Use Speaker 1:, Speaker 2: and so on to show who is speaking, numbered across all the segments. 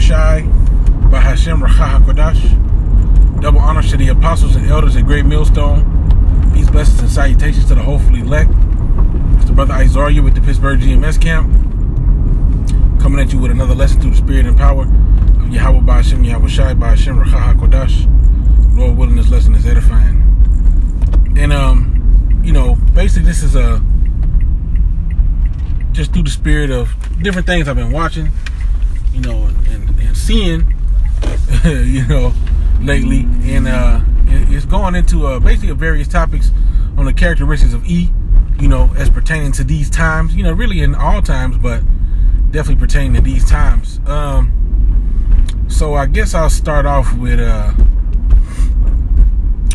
Speaker 1: Shai by Hashem Rachah HaKodash. Double honors to the apostles and elders at Great Millstone. Peace, blessings, and salutations to the hopefully elect. It's the brother Isaiah with the Pittsburgh GMS camp, coming at you with another lesson through the spirit and power of Yahweh by Hashem, Yahweh Shai by Hashem Rachah HaKodash. Lord willing, this lesson is edifying. And basically this is just through the spirit of different things I've been watching, and seeing, lately, and it's going into basically various topics on the characteristics of E, as pertaining to these times, really in all times, but definitely pertaining to these times. So I guess I'll start off with,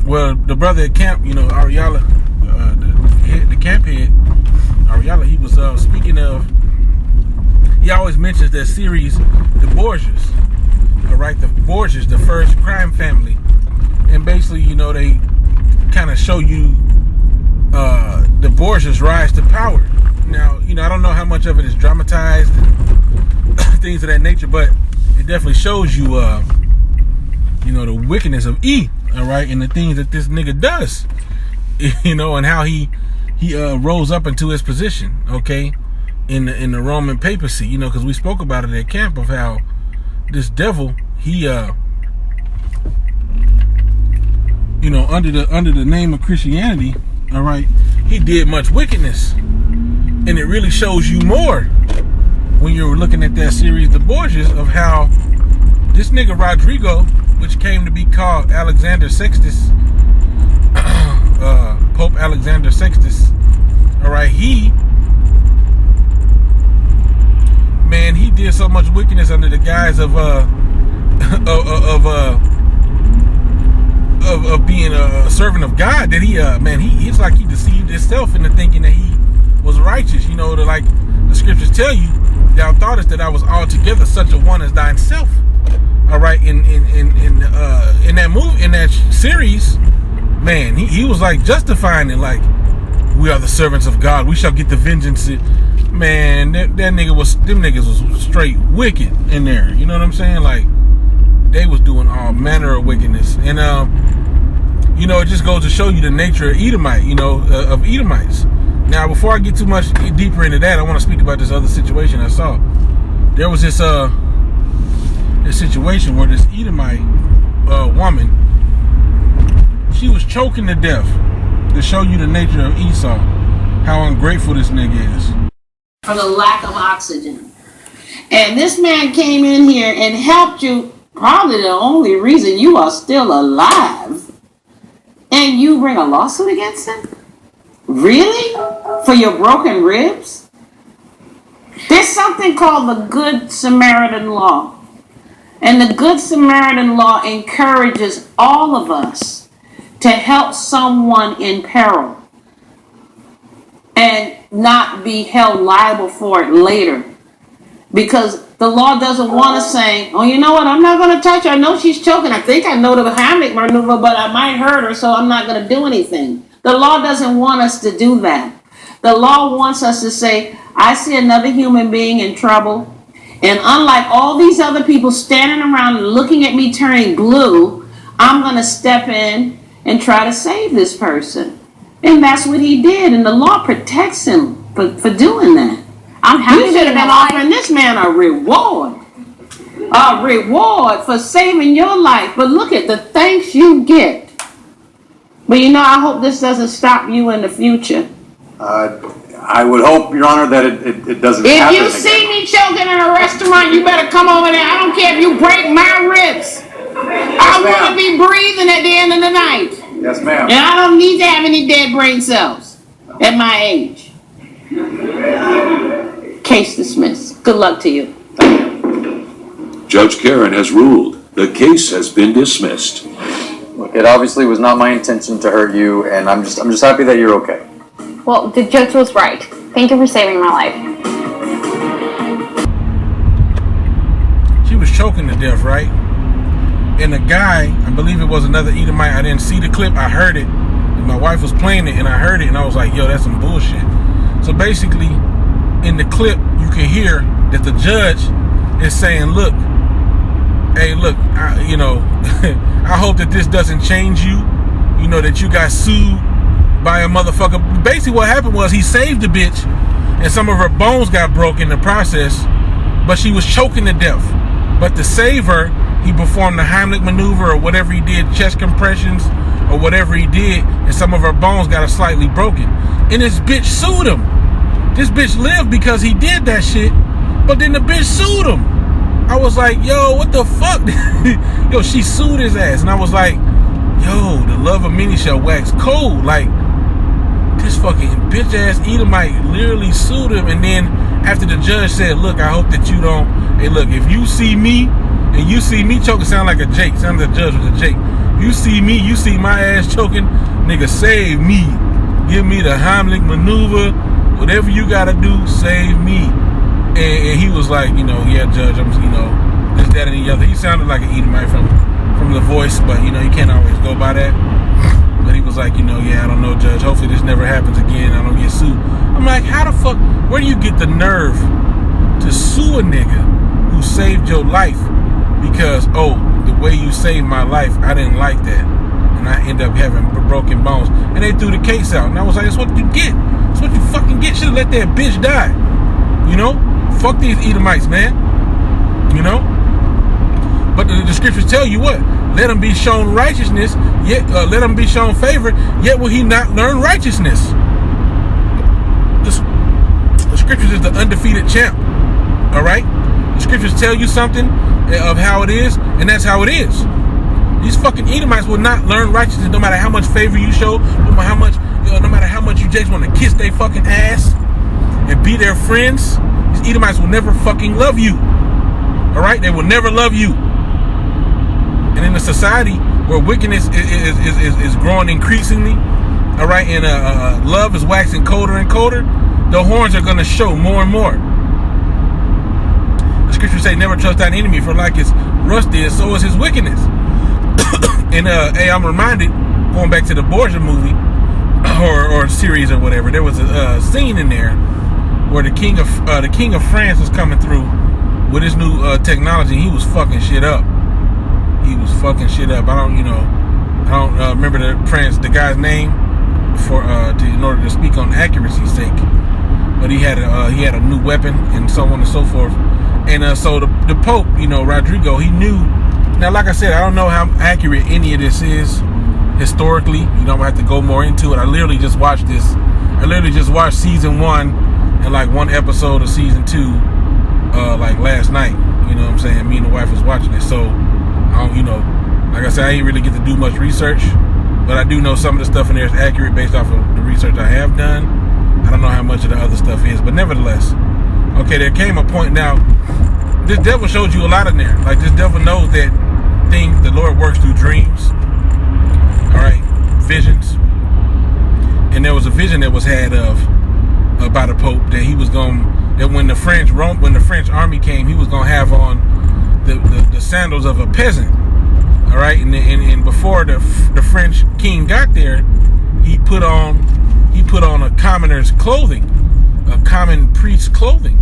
Speaker 1: the brother at camp, Ariella, the camp head, Ariella, he was speaking of, he always mentions that series, the Borgias, all right, the Borgias, the first crime family, and basically, they kind of show you the Borgias' rise to power. Now, I don't know how much of it is dramatized and things of that nature, but it definitely shows you, the wickedness of E, all right, and the things that this nigga does, and how he rose up into his position, okay, in the Roman papacy, because we spoke about it at camp of how this devil, he, under the name of Christianity, all right, he did much wickedness, and it really shows you more when you're looking at that series, the Borgias, of how this nigga Rodrigo, which came to be called Alexander Sextus, Pope Alexander Sextus, all right, he did so much wickedness under the guise of being a servant of God that it's like he deceived himself into thinking that he was righteous. Like the scriptures tell you, thou thoughtest that I was altogether such a one as thyself. All right, in that movie, in that series, man, he was like justifying it, like, we are the servants of God, we shall get the vengeance. Man, them niggas was straight wicked in there. You know what I'm saying? Like, they was doing all manner of wickedness. And it just goes to show you the nature of Edomite, of Edomites. Now, before I get too much deeper into that, I want to speak about this other situation I saw. There was this situation where this Edomite woman, she was choking to death to show you the nature of Esau, how ungrateful this nigga is.
Speaker 2: For the lack of oxygen. And this man came in here and helped you, probably the only reason you are still alive. And you bring a lawsuit against him? Really? For your broken ribs? There's something called the Good Samaritan Law. And the Good Samaritan Law encourages all of us to help someone in peril and not be held liable for it later. Because the law doesn't want us saying, oh, you know what, I'm not going to touch her. I know she's choking. I think I know the Heimlich maneuver, but I might hurt her, so I'm not going to do anything. The law doesn't want us to do that. The law wants us to say, I see another human being in trouble, and unlike all these other people standing around and looking at me turning blue, I'm going to step in and try to save this person. And that's what he did, and the law protects him for doing that. You should have been offering this man a reward for saving your life. But look at the thanks you get. But I hope this doesn't stop you in the future.
Speaker 3: I would hope, Your Honor, that it doesn't happen again.
Speaker 2: If you see me choking in a restaurant, you better come over there. I don't care if you break my ribs. I want to be breathing at the end of the night.
Speaker 3: Yes, ma'am.
Speaker 2: And I don't need to have any dead brain cells at my age. Case dismissed. Good luck to you.
Speaker 4: Judge Karen has ruled. The case has been dismissed.
Speaker 5: Look, it obviously was not my intention to hurt you, and I'm just happy that you're okay.
Speaker 6: Well, the judge was right. Thank you for saving my life.
Speaker 1: She was choking to death, right? And the guy, I believe it was another Edomite, I didn't see the clip, I heard it. And my wife was playing it, and I heard it, and I was like, yo, that's some bullshit. So basically, in the clip, you can hear that the judge is saying, look, hey, look, I hope that this doesn't change you. You know, that you got sued by a motherfucker. Basically what happened was he saved the bitch and some of her bones got broken in the process, but she was choking to death. But to save her, he performed the Heimlich maneuver or whatever he did, chest compressions or whatever he did, and some of her bones got slightly broken. And this bitch sued him. This bitch lived because he did that shit, but then the bitch sued him. I was like, yo, what the fuck? Yo, she sued his ass. And I was like, yo, the love of many shall wax cold. Like, this fucking bitch ass Edomite literally sued him. And then after the judge said, look, I hope that you don't, hey, look, if you see me and you see me choking, sound like a Jake, sound like the judge was a Jake. You see me, you see my ass choking, nigga, save me. Give me the Heimlich maneuver. Whatever you gotta do, save me. And he was like, yeah, judge, I'm, this, that, and the other. He sounded like an Edomite from the voice, but, you can't always go by that. But he was like, yeah, I don't know, judge. Hopefully this never happens again. I don't get sued. I'm like, how the fuck, where do you get the nerve to sue a nigga who saved your life because, oh, the way you saved my life, I didn't like that. And I end up having broken bones. And they threw the case out. And I was like, that's what you get. That's what you fucking get. Should've let that bitch die. Fuck these Edomites, man. But the scriptures tell you what? Let him be shown righteousness, yet let him be shown favor, yet will he not learn righteousness. The scriptures is the undefeated champ. All right? The scriptures tell you something of how it is, and that's how it is. These fucking Edomites will not learn righteousness no matter how much favor you show, no matter how much you just want to kiss their fucking ass and be their friends. These Edomites will never fucking love you. All right? They will never love you. And in a society where wickedness is growing increasingly, all right, and love is waxing colder and colder, the horns are going to show more and more. The scriptures say, never trust thine enemy, for like his rust is, so is his wickedness. And hey, I'm reminded, going back to the Borgia movie or series or whatever, there was a scene in there where the king of France was coming through with his new technology. And he was fucking shit up. He was fucking shit up. I don't remember the guy's name in order to speak on accuracy's sake. But he had a new weapon and so on and so forth. And so the Pope, Rodrigo, he knew. Now, like I said, I don't know how accurate any of this is historically. I'm gonna have to go more into it. I literally just watched this. I literally just watched season 1 and like one episode of season 2 like last night. You know what I'm saying? Me and the wife was watching it. So I don't, like I said, I ain't really get to do much research, but I do know some of the stuff in there is accurate based off of the research I have done. I don't know how much of the other stuff is, but nevertheless, okay, there came a point now. This devil showed you a lot in there. Like, this devil knows that the Lord works through dreams. All right, visions. And there was a vision that was had by the Pope that he was that when the French army came, he was gonna have on the sandals of a peasant. All right, and before the French king got there, he put on a commoner's clothing, a common priest's clothing,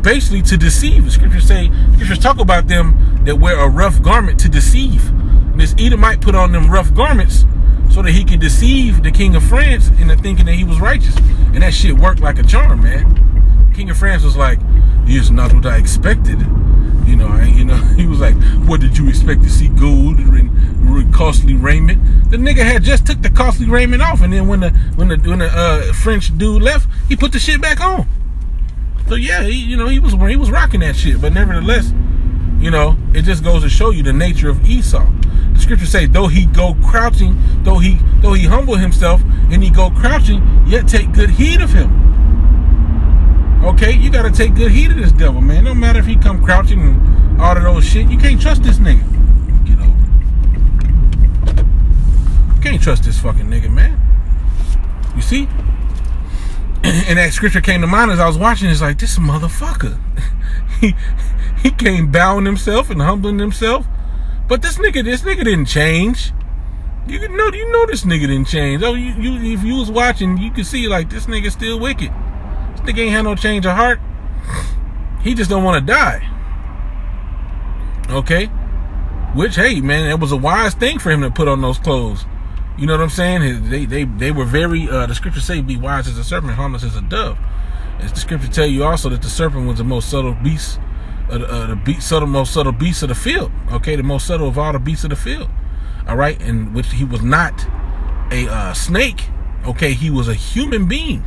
Speaker 1: basically to deceive. The scriptures talk about them that wear a rough garment to deceive. And this Edomite put on them rough garments so that he could deceive the king of France into thinking that he was righteous. And that shit worked like a charm, man. The king of France was like, "It's not what I expected." He was like, "What did you expect to see? Gold and costly raiment?" The nigga had just took the costly raiment off, and then when the French dude left, he put the shit back on. So yeah, he was rocking that shit. But nevertheless, it just goes to show you the nature of Esau. The scriptures say, though he go crouching, though he humble himself and he go crouching, yet take good heed of him. Okay, you gotta take good heed of this devil, man. No matter if he come crouching and all of those shit, you can't trust this nigga. You can't trust this fucking nigga, man. You see? And that scripture came to mind as I was watching. It's like, this motherfucker. he came bowing himself and humbling himself. But this nigga didn't change. You know this nigga didn't change. Oh, if you was watching, you could see like this nigga still wicked. This nigga ain't had no change of heart. He just don't want to die. Okay? Which, hey, man, it was a wise thing for him to put on those clothes. You know what I'm saying? They were very, the scriptures say, be wise as a serpent, harmless as a dove. As the scriptures tell you also that the serpent was the most subtle beast, most subtle beast of the field. Okay, the most subtle of all the beasts of the field. All right, and which he was not a snake. Okay, he was a human being.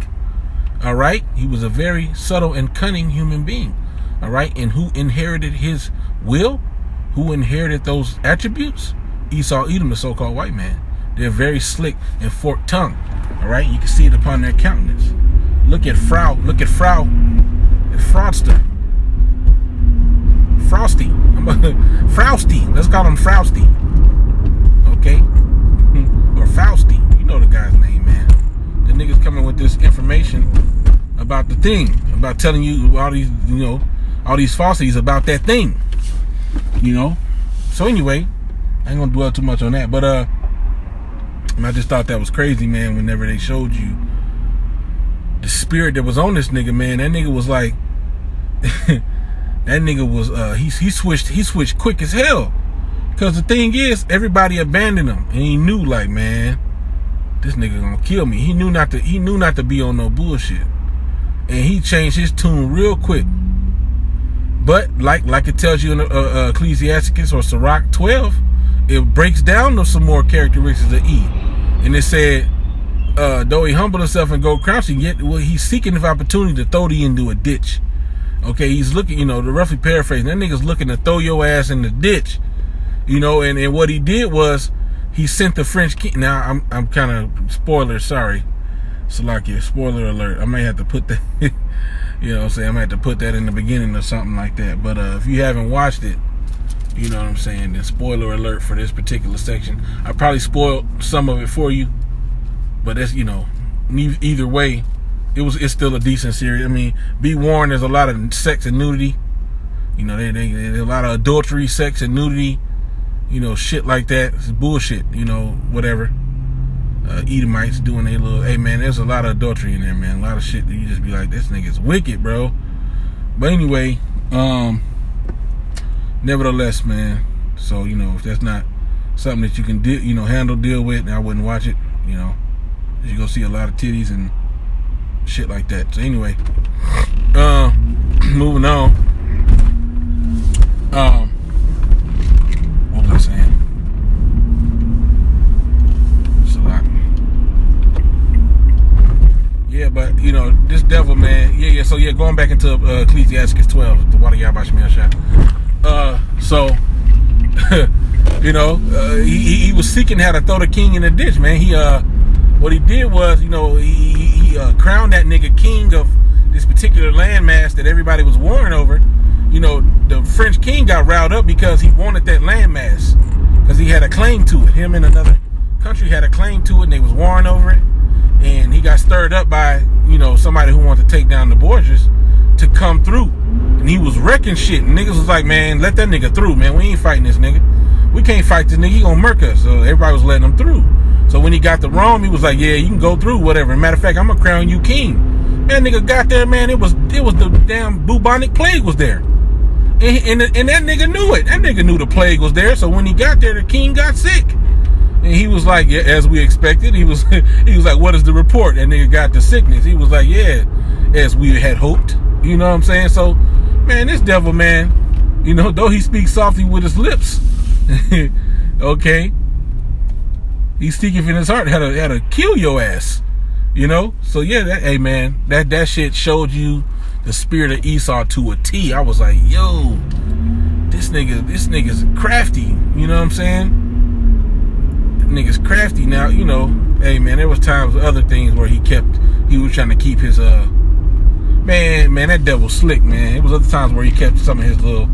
Speaker 1: All right, he was a very subtle and cunning human being. All right, and who inherited his will? Who inherited those attributes? Esau, Edom, the so-called white man. They're very slick and forked tongue. All right, you can see it upon their countenance. Look at Fraudster, Frosty, Frosty. Let's call him Frosty. Okay, or Fausty. You know the guy's name, man. The nigga's coming with this information about the thing, about telling you all these, all these falsities about that thing. So anyway, I ain't gonna dwell too much on that, but I just thought that was crazy, man. Whenever they showed you the spirit that was on this nigga, man, that nigga was like, that nigga was he switched quick as hell. Cause the thing is, everybody abandoned him, and he knew, like, man, this nigga gonna kill me. He knew not to be on no bullshit, and he changed his tune real quick. But like it tells you in Ecclesiasticus or Sirach 12, it breaks down to some more characteristics of E. And it said, though he humbled himself and go crouching, yet he's seeking the opportunity to throw thee into a ditch. Okay, he's looking, the roughly paraphrasing, that nigga's looking to throw your ass in the ditch. And what he did was he sent the French king. Now I'm kind of sorry, Salakia, spoiler alert. I may have to put that. You know what I'm saying? I'm going to have to put that in the beginning or something like that. But if you haven't watched it, you know what I'm saying, then spoiler alert for this particular section. I probably spoiled some of it for you. But that's, either way, it's still a decent series. I mean, be warned, there's a lot of sex and nudity. There's a lot of adultery, sex and nudity. Shit like that. It's bullshit, whatever. Edomites doing their little, hey man, there's a lot of adultery in there, man. A lot of shit that you just be like, this nigga's wicked, bro. But anyway, nevertheless, man, so if that's not something that you can deal with, I wouldn't watch it. You're gonna see a lot of titties and shit like that. So anyway, moving on. What was I saying? Yeah, but this devil, man. Yeah. So going back into Ecclesiasticus 12, the water Yahweh Shemel Shah. He was seeking how to throw the king in the ditch, man. What he did was, he crowned that nigga king of this particular landmass that everybody was warring over. The French king got riled up because he wanted that landmass because he had a claim to it. Him and another country had a claim to it, and they was warring over it. And he got stirred up by, somebody who wanted to take down the Borgias to come through. And he was wrecking shit. And niggas was like, man, let that nigga through, man. We ain't fighting this nigga. We can't fight this nigga. He gonna murk us. So everybody was letting him through. So when he got to Rome, he was like, yeah, you can go through, whatever. Matter of fact, I'm gonna crown you king. That nigga got there, man. It was the damn bubonic plague was there. And that nigga knew it. That nigga knew the plague was there. So when he got there, the king got sick. And he was like, yeah, as we expected. He was like, what is the report? And nigga got the sickness. He was like, yeah, as we had hoped. You know what I'm saying? So, man, this devil, man, though he speaks softly with his lips, okay, he's seeking in his heart how to kill your ass. So yeah, hey man, that shit showed you the spirit of Esau to a T. I was like, yo, this nigga's crafty. You know what I'm saying? Niggas crafty. Now, hey man, there was times with other things where he was trying to keep his man, that devil slick, man. It was other times where he kept some of his little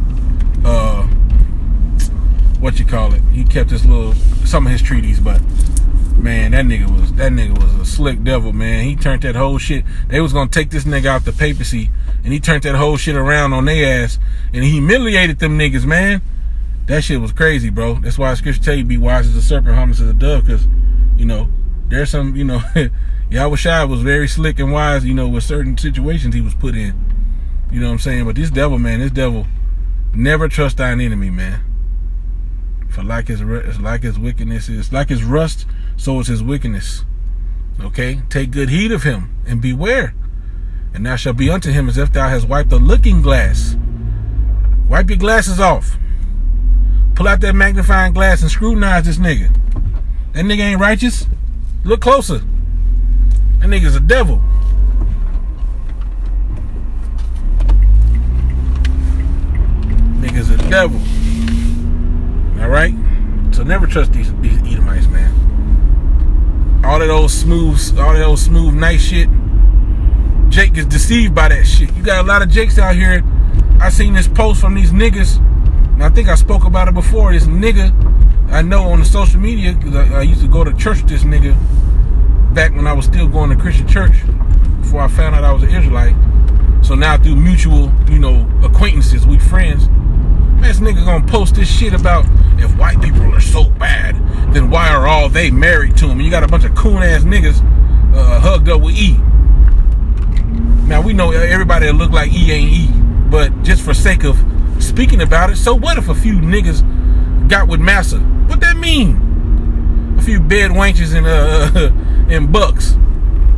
Speaker 1: he kept some of his treaties, but man, that nigga was a slick devil, man. He turned that whole shit. They was gonna take this nigga out the papacy, and he turned that whole shit around on their ass, and he humiliated them niggas, man. That shit was crazy, bro. That's why scripture tell you be wise as a serpent, harmless as a dove, because, there's some, Yahweh Shai was very slick and wise, with certain situations he was put in. You know what I'm saying? But this devil, man, never trust thine enemy, man. For like his wickedness is like his rust, so is his wickedness. Okay, take good heed of him and beware, and thou shalt be unto him as if thou hast wiped a looking glass. Wipe your glasses off. Pull out that magnifying glass and scrutinize this nigga. That nigga ain't righteous. Look closer. That nigga's a devil. Nigga's a devil. Alright? So never trust these Edomites, man. All that old smooth, nice shit. Jake is deceived by that shit. You got a lot of Jakes out here. I seen this post from these niggas, and I think I spoke about it before. This nigga I know on the social media, because I used to go to church with this nigga back when I was still going to Christian church, before I found out I was an Israelite. So now through mutual, acquaintances, we friends. This nigga gonna post this shit about if white people are so bad, then why are all they married to him? And you got a bunch of coon ass niggas hugged up with E. Now we know everybody that look like E ain't E, but just for sake of speaking about it, so what if a few niggas got with Massa? What that mean? A few bed wenches and bucks,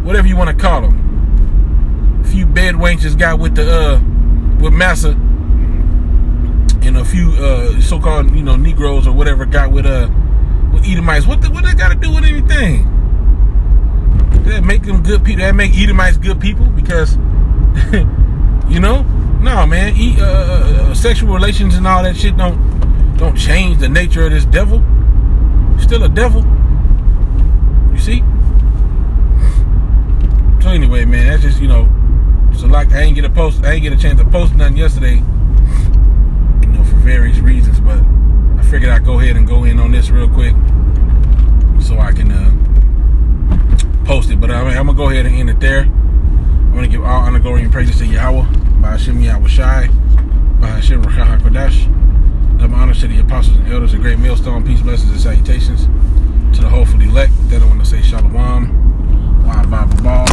Speaker 1: whatever you want to call them. A few bed wenches got with with Massa. And a few so-called, Negroes or whatever got with Edomites. What that got to do with anything? That make them good people? That make Edomites good people? Because, no, man. Sexual relations and all that shit don't change the nature of this devil. Still a devil. You see? So anyway, man, that's just so like I ain't get a chance to post nothing yesterday. For various reasons, but I figured I'd go ahead and go in on this real quick so I can post it. But I'm gonna go ahead and end it there. I'm gonna give all honor, glory, and praises to Yahweh, by Hashem Yahweh Shai, by Hashem Rakah HaKodash. Double honors to the apostles and elders, a great millstone, peace, blessings, and salutations to the hopeful elect. That I want to say Shalom, Bible Ball.